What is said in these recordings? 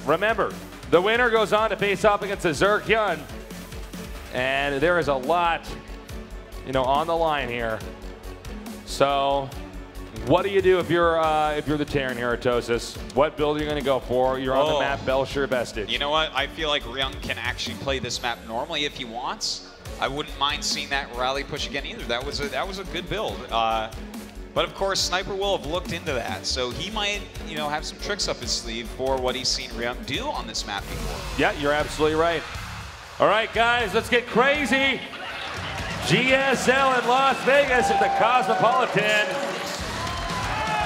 Remember, the winner goes on to face off against the Zerg Hyun. And there is a lot, on the line here. So, what do you do if you're the Terran here at Tosis? What build are you going to go for? You're on the map, Belshire Vestige. You know what? I feel like Ryung can actually play this map normally if he wants. I wouldn't mind seeing that rally push again either. That was a good build. But of course, Sniper will have looked into that, so he might, have some tricks up his sleeve for what he's seen Ryung do on this map before. Yeah, you're absolutely right. All right, guys, let's get crazy. GSL in Las Vegas at the Cosmopolitan.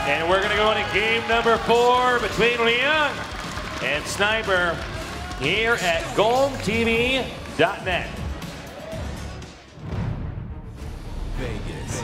And we're going to go into game number 4 between Ryung and Sniper here at GolmTV.net. Vegas.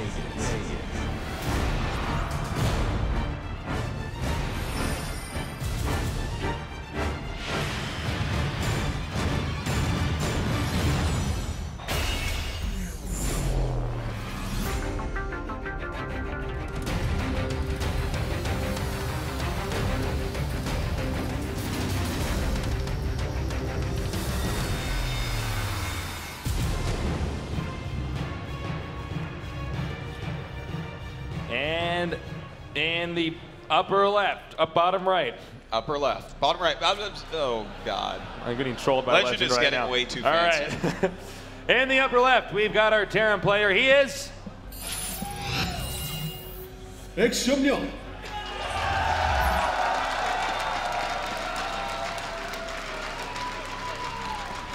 And in the upper left, bottom right. Upper left, bottom right. Oh, God. I'm getting trolled by Legend is right getting now. way too fancy. All right. In the upper left, we've got our Terran player. He is... Ryung.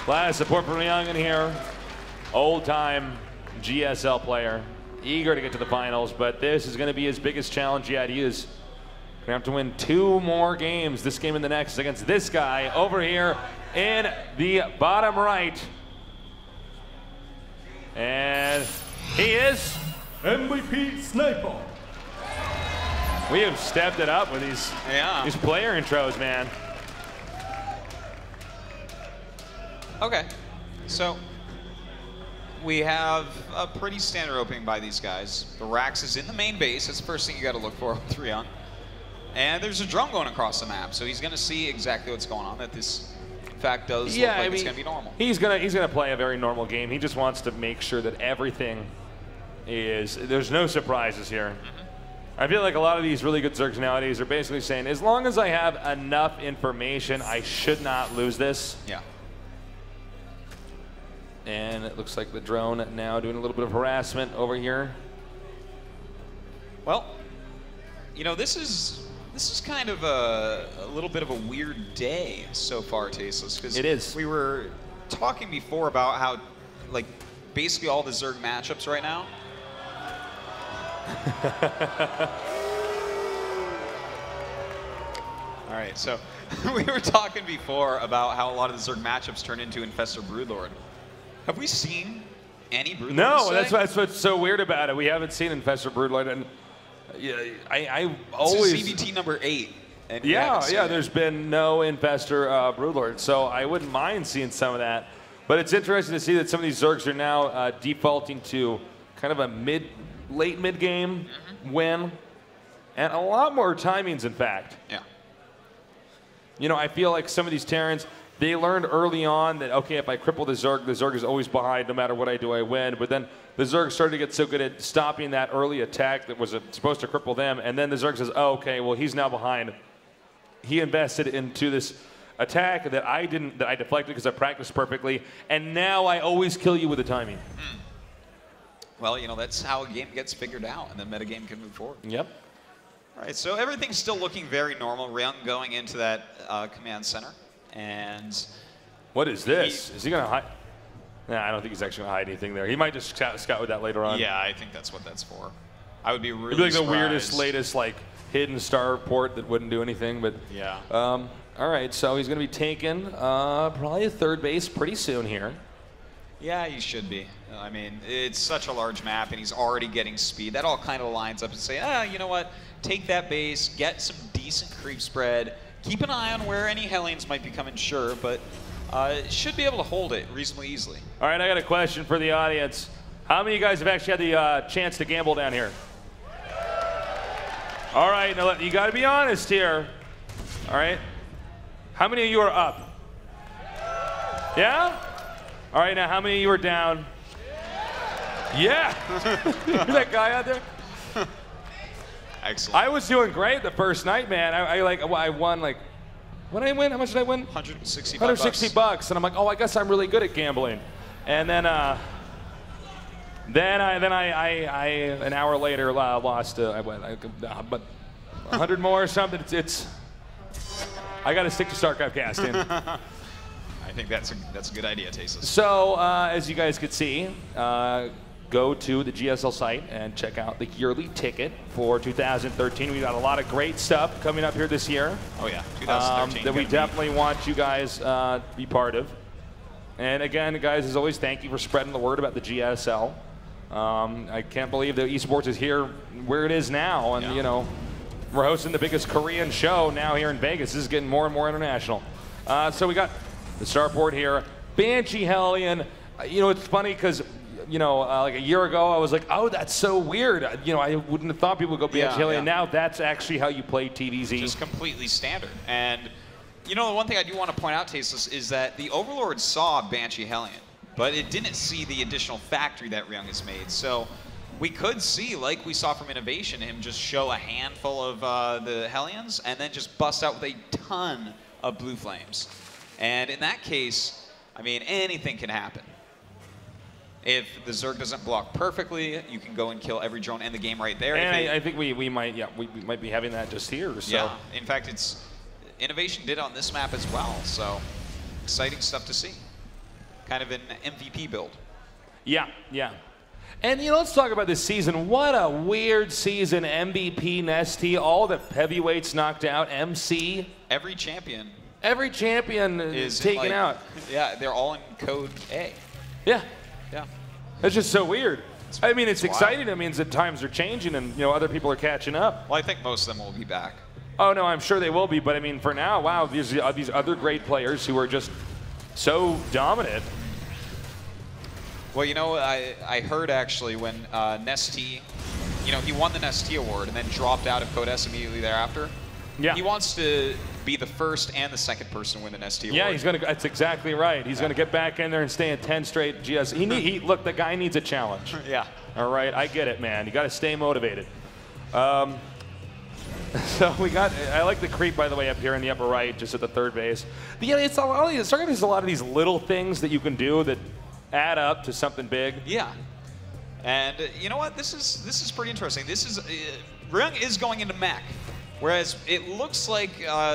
Lot of support from Ryung in here. Old-time GSL player. Eager to get to the finals, but this is going to be his biggest challenge yet. He is going to have to win 2 more games, this game and the next, against this guy over here in the bottom right. And he is MVP Sniper. We have stepped it up with these player intros, man. Okay, so we have a pretty standard opening by these guys. The Rax is in the main base. That's the first thing you got to look for with Ryung. And there's a drum going across the map, so he's going to see exactly what's going on. That this, in fact, does look like it's going to be normal. He's gonna play a very normal game. He just wants to make sure that everything is. There's no surprises here. I feel like a lot of these really good Zergs nowadays are basically saying, as long as I have enough information, I should not lose this. Yeah. And it looks like the drone now doing a little bit of harassment over here. Well, this is kind of a little bit of a weird day so far, Tasteless. Because it is. We were talking before about how, basically all the Zerg matchups right now. All right, so we were talking before about how a lot of the Zerg matchups turn into Infestor Broodlord. Have we seen any Broodlord? No, that's what's so weird about it. We haven't seen Infestor Broodlord, and I always. It's CVT number 8. And yeah, there's been no Infestor Broodlord, so I wouldn't mind seeing some of that. But it's interesting to see that some of these Zergs are now defaulting to kind of a late mid game win, and a lot more timings, in fact. Yeah. I feel like some of these Terrans, they learned early on that, okay, if I cripple the Zerg is always behind. No matter what I do, I win. But then the Zerg started to get so good at stopping that early attack that was supposed to cripple them. And then the Zerg says, oh, okay, well, he's now behind. He invested into this attack that I deflected because I practiced perfectly. And now I always kill you with the timing. Well, that's how a game gets figured out, and then metagame can move forward. Yep. All right, so everything's still looking very normal. Ryung going into that command center. And what is this? Is he going to hide? Nah, I don't think he's actually going to hide anything there. He might just scout with that later on. Yeah, I think that's what that's for. I would be really It'd be like surprised. the weirdest, latest, hidden star port that wouldn't do anything. But yeah. All right, so he's going to be taking probably a third base pretty soon here. Yeah, he should be. I mean, it's such a large map, and he's already getting speed. That all kind of lines up and say, you know what? Take that base, get some decent creep spread, keep an eye on where any Hellions might be coming, sure, but should be able to hold it reasonably easily. All right, I got a question for the audience. How many of you guys have actually had the chance to gamble down here? All right, now you got to be honest here. All right. How many of you are up? Yeah? All right, now how many of you are down? Yeah. You're that guy out there? Excellent. I was doing great the first night, man. I won like, what did I win? How much did I win? $160 bucks. And I'm like, oh, I guess I'm really good at gambling. And then I an hour later lost. I went, but 100 more or something. I got to stick to Starcraft casting. I think that's a good idea, Tasteless. So as you guys could see, go to the GSL site and check out the yearly ticket for 2013. We got a lot of great stuff coming up here this year. Oh yeah, 2013. That we definitely want you guys to be part of. And again, guys, as always, thank you for spreading the word about the GSL. I can't believe that esports is here where it is now, and you know, we're hosting the biggest Korean show now here in Vegas. This is getting more and more international. So we got the starport here, Banshee Hellion. You know, it's funny because, you know, like a year ago, I was like, oh, that's so weird. You know, I wouldn't have thought people would go Banshee Hellion. Now that's actually how you play TVZ. Just completely standard. And, you know, the one thing I do want to point out, Tasteless, is that the Overlord saw Banshee Hellion, but it didn't see the additional factory that Ryung has made. So we could see, like we saw from Innovation, him just show a handful of the Hellions and then just bust out with a ton of Blue Flames. And in that case, I mean, anything can happen. If the Zerg doesn't block perfectly, you can go and kill every drone in the game right there. And I think we might be having that just here. So. Yeah, in fact, Innovation did on this map as well, so exciting stuff to see. Kind of an MVP build. Yeah, yeah. And you know, let's talk about this season. What a weird season. MVP, Nesty, all the heavyweights knocked out, MC. Every champion is taken out. Yeah, they're all in code A. Yeah. Yeah. That's just so weird. I mean, it's exciting. Wild. It means that times are changing and, you know, other people are catching up. Well, I think most of them will be back. Oh, no, I'm sure they will be. But, I mean, for now, wow, these other great players who are just so dominant. Well, you know, I heard actually when Nesty, you know, he won the Nesty award and then dropped out of Code S immediately thereafter. Yeah. He wants to be the first and the second person to win the Nesty award. Yeah, he's gonna. That's exactly right. He's gonna get back in there and stay in 10 straight GS. Look, the guy needs a challenge. Yeah. All right, I get it, man. You got to stay motivated. So we got. I like the creep, by the way, up here in the upper right, just at the third base. Yeah, it's there's a lot of these little things that you can do that add up to something big. Yeah. And you know what? This is pretty interesting. This is Ryung is going into Mech. Whereas it looks like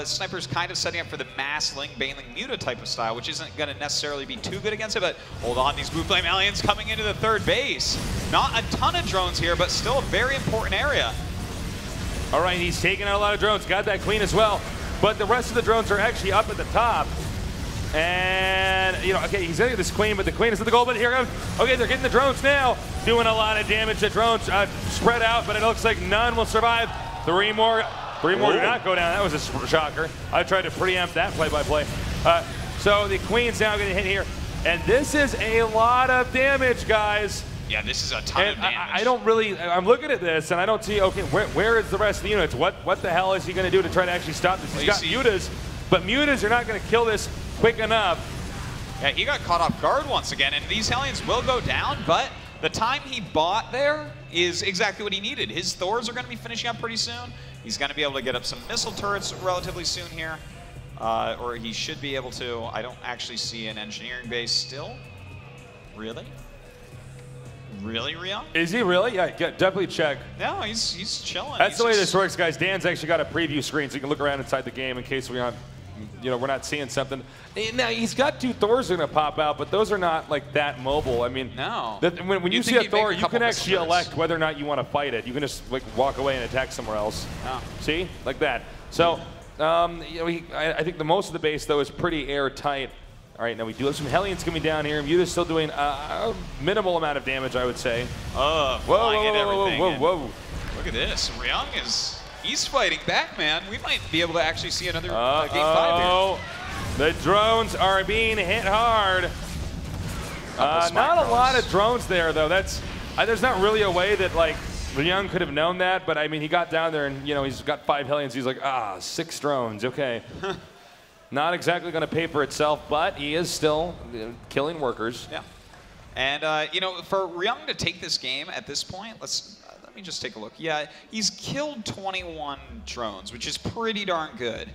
Sniper's kind of setting up for the mass Ling, Baneling, Muta type of style, which isn't going to necessarily be too good against it, but hold on, these Blue Flame Aliens coming into the third base. Not a ton of drones here, but still a very important area. All right, he's taking out a lot of drones, got that Queen as well, but the rest of the drones are actually up at the top. And, you know, okay, he's getting this Queen, but the Queen is at the goal, but here comes, okay, they're getting the drones now, doing a lot of damage. The drones spread out, but it looks like none will survive. Three more do not go down. That was a shocker. I tried to preempt that play-by-play. So the Queen's now going to hit here. And this is a lot of damage, guys. Yeah, this is a ton of damage. I'm looking at this, and I don't see, okay, where is the rest of the units? What the hell is he going to do to try to actually stop this? He's got Mutas, but Mutas are not going to kill this quick enough. Yeah, he got caught off guard once again, and these Hellions will go down, but the time he bought there is exactly what he needed. His Thors are going to be finishing up pretty soon. He's going to be able to get up some missile turrets relatively soon here, or he should be able to. I don't actually see an engineering base still. Really? Really, Ryung? Is he really? Yeah, definitely check. No, he's chilling. That's the way this works, guys. Dan's actually got a preview screen, so you can look around inside the game in case we're not seeing something. Now, he's got two Thors going to pop out, but those are not like that mobile. I mean, no. When you see a Thor, you can actually elect whether or not you want to fight it. You can just like walk away and attack somewhere else. Oh. See, like that. So, I think the most of the base though is pretty airtight. All right, now we do have some Hellions coming down here. Muta's still doing a minimal amount of damage, I would say. Whoa. Look at this. Ryung he's fighting back, man. We might be able to actually see another Game 5 here. The drones are being hit hard. Not a lot of drones there, though. There's not really a way that, like, Ryung could have known that, but, I mean, he got down there and, you know, he's got 5 Hellions. He's like, 6 drones, okay. not exactly going to pay for itself, but he is still killing workers. Yeah. And, you know, for Ryung to take this game at this point, let me just take a look. Yeah, he's killed 21 drones, which is pretty darn good.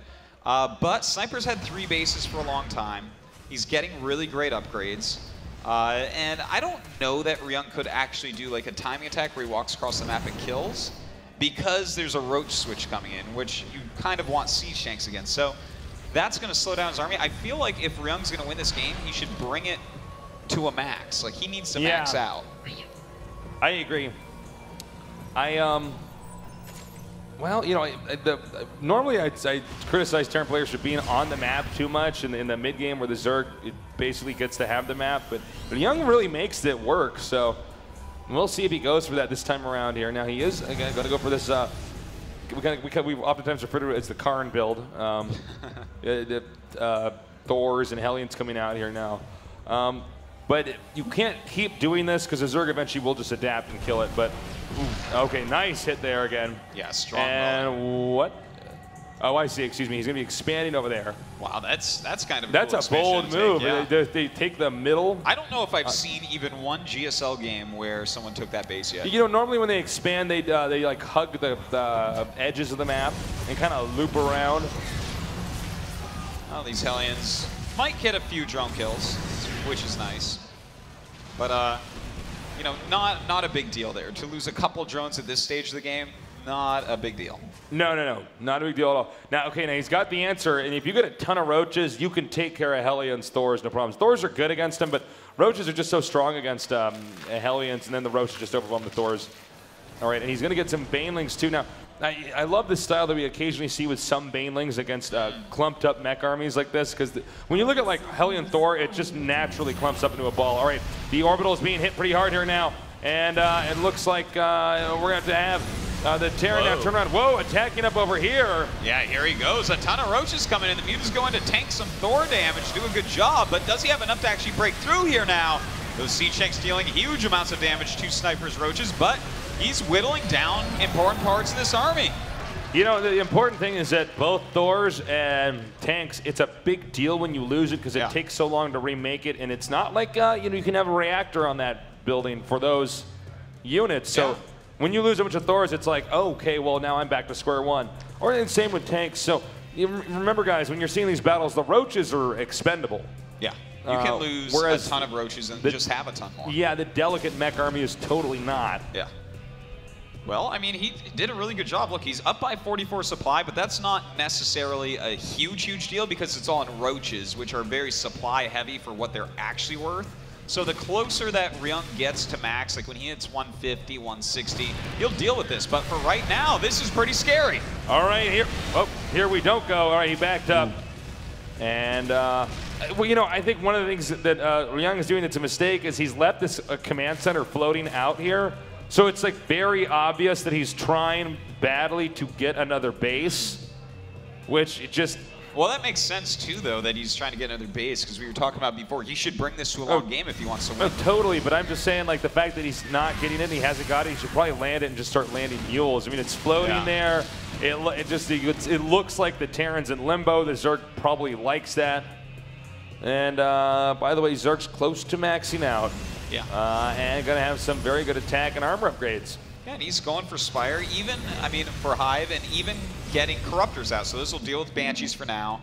But Sniper's had 3 bases for a long time. He's getting really great upgrades. And I don't know that Ryung could actually do like a timing attack where he walks across the map and kills, because there's a Roach switch coming in, which you kind of want siege tanks against. So that's going to slow down his army. I feel like if Ryung's going to win this game, he should bring it to a max. Like, he needs to max out. I agree. Well, you know, normally I criticize Terran players for being on the map too much in the mid game where the Zerg basically gets to have the map, but Ryung really makes it work. So we'll see if he goes for that this time around here. Now he is going to go for this. We oftentimes refer to it as the Karn build. Thors and Hellions coming out here now. But you can't keep doing this because the Zerg eventually will just adapt and kill it. But okay, nice hit there again. Yeah, strong. And what? Oh, I see. Excuse me. He's going to be expanding over there. Wow, that's kind of that's a cool bold move. Yeah. They take the middle. I don't know if I've seen even one GSL game where someone took that base yet. You know, normally when they expand, they like hug the edges of the map and kind of loop around. Oh, these Hellions might get a few drone kills, which is nice. But, you know, not a big deal there. To lose a couple drones at this stage of the game, not a big deal. No. Not a big deal at all. Now, okay, now he's got the answer, and if you get a ton of Roaches, you can take care of Hellions, Thors, no problems. Thors are good against them, but Roaches are just so strong against Hellions, and then the Roaches just overwhelm the Thors. All right, and he's going to get some Banelings, too. Now, I love the style that we occasionally see with some Banelings against clumped up mech armies like this, because when you look at like Hellion Thor, it just naturally clumps up into a ball. All right, the orbital is being hit pretty hard here now, and it looks like we're going to have the Terran now turn around. Whoa, attacking up over here. Yeah, here he goes. A ton of Roaches coming in. The Mute is going to tank some Thor damage, do a good job, but does he have enough to actually break through here now? Those siege tanks dealing huge amounts of damage to Sniper's Roaches, but he's whittling down important parts of this army. You know, the important thing is that both Thors and tanks, it's a big deal when you lose it because it takes so long to remake it, and it's not like, you know, you can have a reactor on that building for those units. So when you lose a bunch of Thors, it's like, oh, okay, well, now I'm back to square one. Or the same with tanks. So you remember, guys, when you're seeing these battles, the Roaches are expendable. Yeah. You can lose a ton of Roaches and just have a ton more. Yeah, the delicate mech army is totally not. Yeah. Well, I mean, he did a really good job. Look, he's up by 44 supply, but that's not necessarily a huge deal because it's all in Roaches, which are very supply heavy for what they're actually worth. So the closer that Ryung gets to max, like when he hits 150, 160, he'll deal with this. But for right now, this is pretty scary. All right, here we don't go. All right, he backed up. And, well, you know, I think one of the things that Ryung is doing that's a mistake is he's left this command center floating out here. So it's like very obvious that he's trying badly to get another base, which it just... Well, that makes sense, too, though, that he's trying to get another base, because we were talking about before, he should bring this to a long game if he wants to win. Totally, but I'm just saying, like, the fact that he's not getting it and he hasn't got it, he should probably land it and just start landing mules. I mean, it's floating there. It looks like the Terran's in limbo. The Zerg probably likes that. And, by the way, Zerg's close to maxing out. Yeah. And going to have some very good attack and armor upgrades. Yeah, and he's going for Spire, even, I mean, for Hive, and even getting Corruptors out. So this will deal with Banshees for now.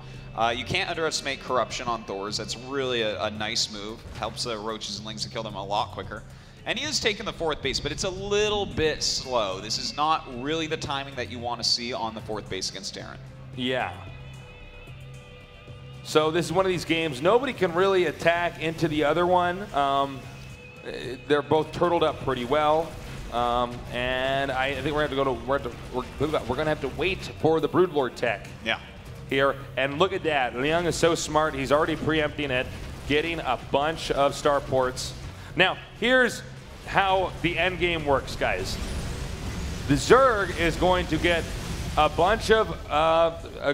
You can't underestimate Corruption on Thors. That's really a nice move. Helps the Roaches and Lings to kill them a lot quicker. And he is taking the 4th base, but it's a little bit slow. This is not really the timing that you want to see on the 4th base against Terran. Yeah. So this is one of these games. Nobody can really attack into the other one. They're both turtled up pretty well, and I think we're gonna have to wait for the Broodlord tech. Yeah. Here, and look at that. Ryung is so smart. He's already preempting it, getting a bunch of starports. Now, here's how the end game works, guys. The Zerg is going to get a bunch of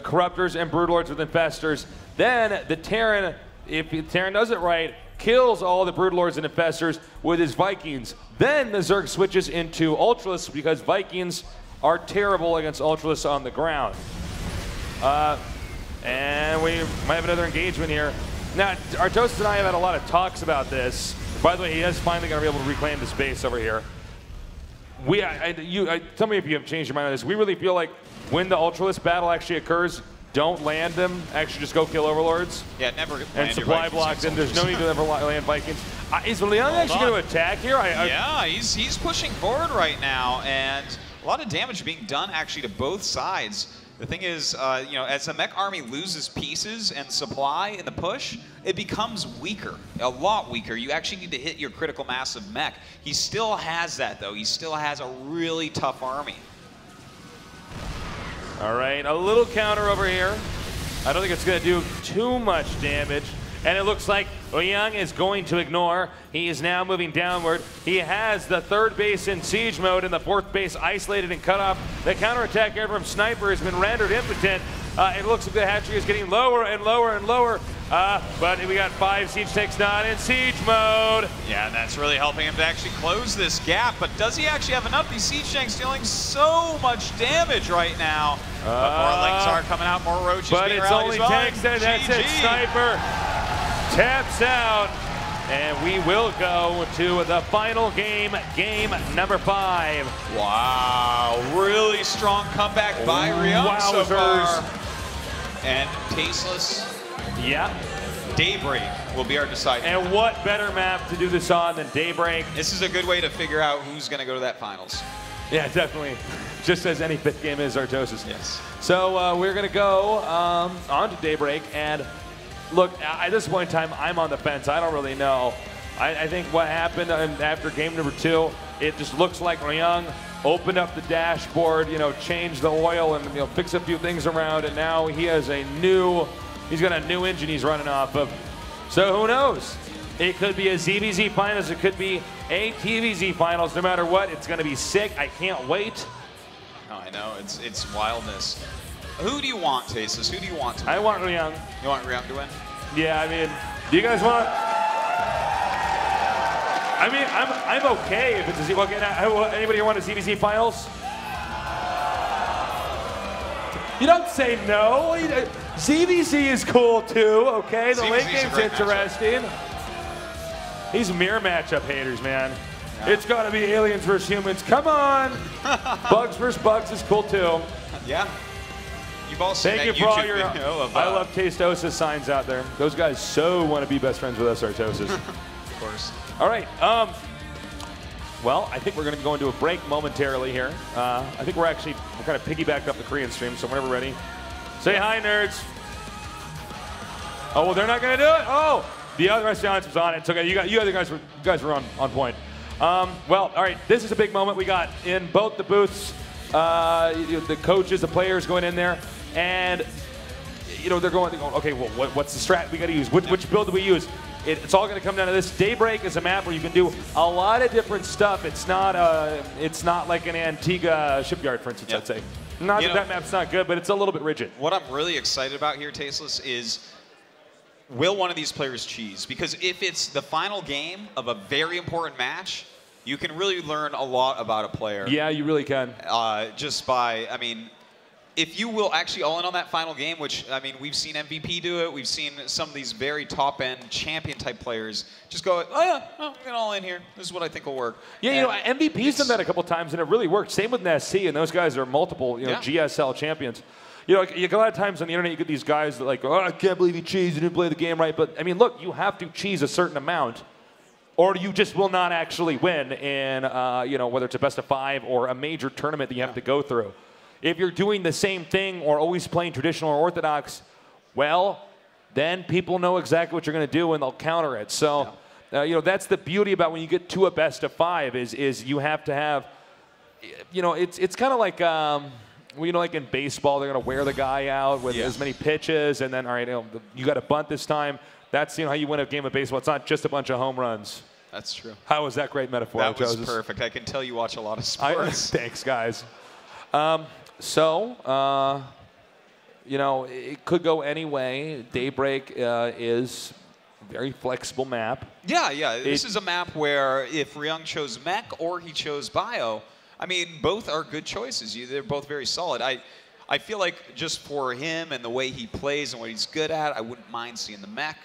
Corruptors and Broodlords with Infestors. Then the Terran, if the Terran does it right, kills all the Broodlords and Infestors with his Vikings. Then the Zerg switches into Ultralists because Vikings are terrible against Ultralists on the ground. And we might have another engagement here. Now, Artosis and I have had a lot of talks about this. By the way, he is finally going to be able to reclaim his base over here. Tell me if you have changed your mind on this. We really feel like when the Ultralisk battle actually occurs, don't land them. Actually, just go kill Overlords. Yeah, never land and supply block them. There's no need to ever land Vikings. Is Ryung actually going to attack here? Yeah, he's pushing forward right now, and a lot of damage being done actually to both sides. The thing is, you know, as the Mech army loses pieces and supply in the push, it becomes weaker, a lot weaker. You actually need to hit your critical mass of Mech. He still has that, though. He still has a really tough army. All right, a little counter over here. I don't think it's going to do too much damage. And it looks like Ryung is going to ignore. He is now moving downward. He has the third base in siege mode and the fourth base isolated and cut off. The counterattack here from Sniper has been rendered impotent. It looks like the hatchery is getting lower and lower and lower. But we got 5 siege tanks not in siege mode. Yeah, and that's really helping him to actually close this gap. But does he actually have enough? These siege tanks dealing so much damage right now. But more Lings are coming out, more Roaches but being it's only well. tanks, and that's it. Sniper taps out. And we will go to the final game, game number 5. Wow, really strong comeback by Ryung so far. And Tasteless. Yeah. Daybreak will be our decider. And what better map to do this on than Daybreak? This is a good way to figure out who's going to go to that finals. Yeah, definitely. Just as any 5th game is Artosis. Yes. So we're going to go on to Daybreak. And look, at this point in time, I'm on the fence. I don't really know. I think what happened after game number 2, it just looks like Ryung opened up the dashboard, you know, changed the oil and, you know, fix a few things around, and now he has he's got a new engine he's running off of. So who knows? It could be a ZVZ finals, it could be a TVZ finals. No matter what, it's going to be sick. I can't wait. Oh, I know, it's wildness. Who do you want, Tasteless? Who do you want to win? I want Ryung. You want Ryung to win? Yeah, I mean, do you guys want? I mean, I'm okay if it's a Z. Okay, anybody want a ZVZ finals? You don't say no. ZVZ is cool too. Okay, the late game's interesting. These mirror matchup haters, man. Yeah. It's got to be aliens versus humans. Come on. Bugs versus bugs is cool too. Yeah. You've all seen Thank you for all your. I love Tastosis signs out there. Those guys so want to be best friends with us, Artosis. Of course. All right. Well, I think we're going to go into a break momentarily here. I think we're kind of piggybacked up the Korean stream, so whenever ready. Say hi, nerds. Oh, well, they're not going to do it? Oh, the other restaurant was on it. It's okay. You other guys were on point. Well, all right. This is a big moment. We got in both the booths, the coaches, the players going in there, and you know they're going. Okay, well, what's the strat we got to use? Which build do we use? It's all going to come down to this. Daybreak is a map where you can do a lot of different stuff. It's not like an Antigua shipyard, for instance. I'd say. Not that map's not good, but it's a little bit rigid. What I'm really excited about here, Tasteless, is will one of these players cheese? Because if it's the final game of a very important match, you can really learn a lot about a player. Yeah, you really can. Just by, I mean, if you will actually all in on that final game, which, I mean, we've seen MVP do it. We've seen some of these very top-end champion-type players just go, oh, yeah, I'm going all in here. This is what I think will work. Yeah, you know, MVP's done that a couple times, and it really worked. Same with NSC, and those guys are multiple, GSL champions. You know, a lot of times on the internet, you get these guys that like, oh, I can't believe you cheesed, you didn't play the game right. But, I mean, look, you have to cheese a certain amount, or you just will not actually win in, whether it's a best of 5 or a major tournament that you have to go through. If you're doing the same thing or always playing traditional or orthodox, well, then people know exactly what you're going to do and they'll counter it. So, that's the beauty about when you get to a best of 5 is you have to have, it's kind of like, like in baseball, they're going to wear the guy out with as many pitches, and then, all right, you got to bunt this time. That's how you win a game of baseball. It's not just a bunch of home runs. That's true. How was that great metaphor? That was perfect. I can tell you watch a lot of sports. Thanks, guys. It could go any way. Daybreak is a very flexible map. Yeah. This is a map where if Ryung chose Mech or he chose Bio, I mean, both are good choices. They're both very solid. I feel like just for him and the way he plays and what he's good at, I wouldn't mind seeing the Mech.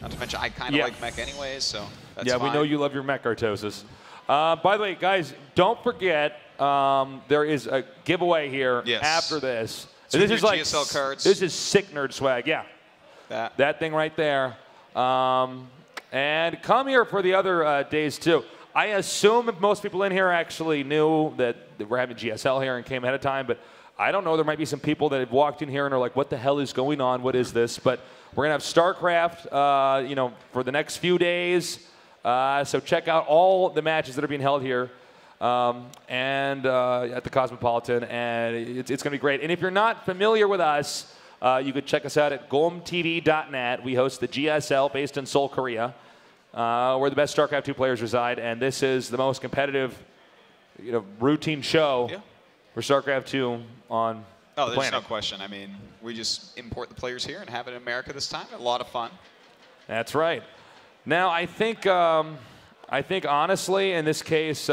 Not to mention, I kind of like Mech anyways, so that's fine. We know you love your Mech, Artosis. By the way, guys, don't forget there is a giveaway here after this. So this is like GSL cards. This is sick nerd swag. Yeah, that thing right there. And come here for the other days too. I assume if most people in here actually knew that we're having GSL here and came ahead of time, but I don't know. There might be some people that have walked in here and are like, "What the hell is going on? What is this?" But we're gonna have Starcraft, you know, for the next few days. So check out all the matches that are being held here and at the Cosmopolitan, and it's going to be great. And if you're not familiar with us, you could check us out at golmtv.net. We host the GSL based in Seoul, Korea, where the best StarCraft 2 players reside, and this is the most competitive, you know, routine show for StarCraft 2 on Oh, the there's planet. no question. I mean, we just import the players here and have it in America this time. A lot of fun. That's right. Now, I think honestly, in this case,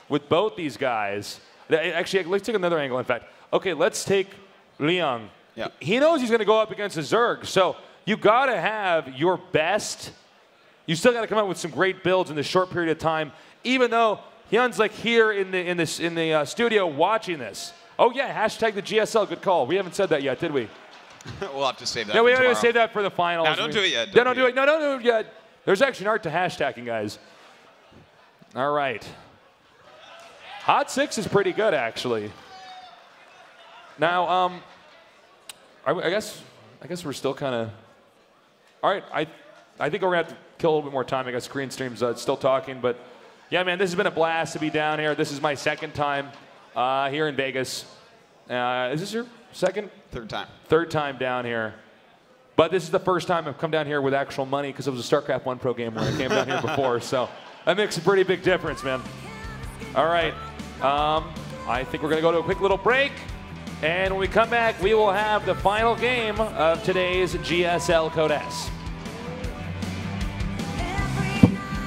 with both these guys, actually, let's take another angle, in fact. Okay, let's take Ryung. Yeah. He knows he's going to go up against a Zerg, so you got to have your best. You still got to come up with some great builds in this short period of time, even though Hyun's like here in the studio watching this. Oh, yeah, hashtag the GSL. Good call. We haven't said that yet, did we? We'll have to save that No, we for haven't tomorrow. saved that for the finals. No, don't do it yet. Don't do it. No, don't do it yet. There's actually an art to hashtagging, guys. All right. Hot 6 is pretty good, actually. Now, I guess we're still kind of. All right, I think we're gonna have to kill a little bit more time. I guess Korean Stream's still talking, but yeah, man, this has been a blast to be down here. This is my second time here in Vegas. Is this your second? Third time. Third time down here. But this is the first time I've come down here with actual money because it was a StarCraft 1 Pro game when I came down here before. So that makes a pretty big difference, man. All right. I think we're going to go to a quick little break. And when we come back, we will have the final game of today's GSL Code S.